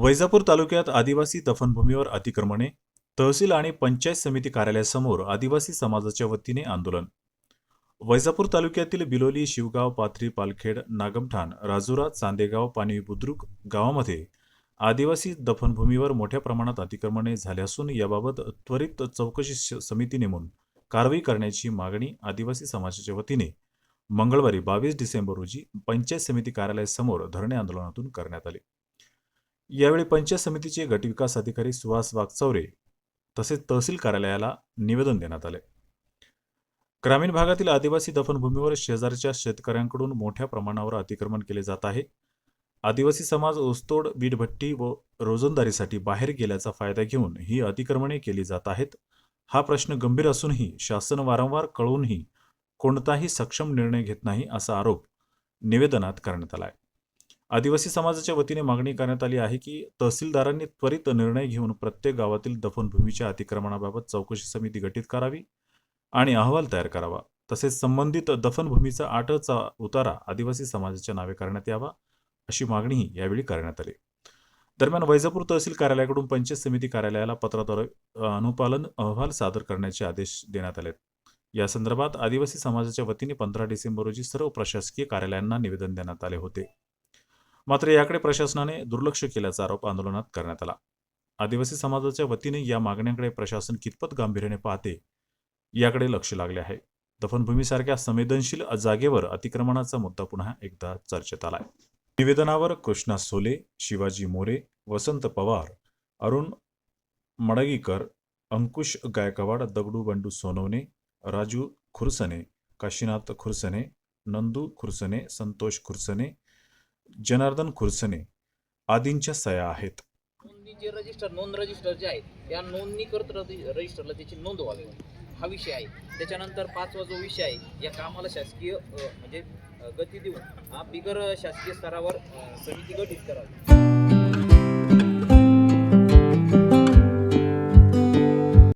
वैजापूर तालुक्यात आदिवासी दफनभूमीवर अतिक्रमणे, तहसील आणि पंचायत समिती कार्यालयासमोर आदिवासी समाजाच्या वतीने आंदोलन. वैजापूर तालुक्यातील बिलोली, शिवगाव, पाथरी, पालखेड, नागमठाण, राजुरा, चांदेगाव, पानवी बुद्रुक गावामध्ये आदिवासी दफनभूमीवर मोठ्या प्रमाणात अतिक्रमणे झाले असून याबाबत त्वरित चौकशी समिती नेमून कारवाई करण्याची मागणी आदिवासी समाजाच्या वतीने मंगळवारी 22 डिसेंबर रोजी पंचायत समिती कार्यालयासमोर धरणे आंदोलनातून करण्यात आले. यावेळी पंचायत समितीचे गटविकास अधिकारी सुहास वागचौरे तसेच तहसील कार्यालयाला निवेदन देण्यात आले. ग्रामीण भागातील आदिवासी दफनभूमीवर शेजारच्या शेतकऱ्यांकडून मोठ्या प्रमाणावर अतिक्रमण केले जात आहे. आदिवासी समाज ऊसतोड, वीटभट्टी व रोजंदारीसाठी बाहेर गेल्याचा फायदा घेऊन ही अतिक्रमणे केली जात आहेत. हा प्रश्न गंभीर असूनही शासन वारंवार कळूनही कोणताही सक्षम निर्णय घेत नाही असा आरोप निवेदनात करण्यात आला आहे. आदिवासी समाजाच्या वतीने मागणी करण्यात आली आहे की तहसीलदारांनी त्वरित निर्णय घेऊन प्रत्येक गावातील दफनभूमीच्या अतिक्रमणाबाबत चौकशी समिती गठीत करावी आणि अहवाल तयार करावा. तसेच संबंधित दफनभूमीचा 8चा उतारा आदिवासी समाजाच्या नावे करण्यात यावा अशी मागणीही यावेळी करण्यात आली. दरम्यान वैजापूर तहसील कार्यालयाकडून पंचायत समिती कार्यालयाला पत्राद्वारे अनुपालन अहवाल सादर करण्याचे आदेश देण्यात आले. या संदर्भात आदिवासी समाजाच्या वतीने 15 डिसेंबर रोजी सर्व प्रशासकीय कार्यालयांना निवेदन देण्यात आले होते. मात्र याकडे प्रशासनाने दुर्लक्ष केल्याचा आरोप आंदोलनात करण्यात आला. आदिवासी समाजाच्या वतीने या मागण्यांकडे प्रशासन कितपत गांभीर्याने पाहते याकडे लक्ष लागले आहे. दफनभूमीसारख्या संवेदनशील जागेवर अतिक्रमणाचा मुद्दा पुन्हा एकदा चर्चेत आलाय. निवेदनावर कृष्णा सोले, शिवाजी मोरे, वसंत पवार, अरुण मडगीकर, अंकुश गायकवाड, दगडू बंडू सोनवणे, राजू खुरसने, काशीनाथ खुरसने, नंदू खुरसने, संतोष खुरसने, जनार्दन खुरसने आदींच्या सह्या आहेत. नोंदणीचे नोंद रजिस्टर जे आहेत या नोंदणी करत रजिस्टरला त्याची नोंद व्हावी हा विषय आहे. त्याच्यानंतर 5वा जो विषय आहे या कामाला शासकीय म्हणजे गती देऊन हा बिगर शासकीय स्तरावर समिती गठीत करावी.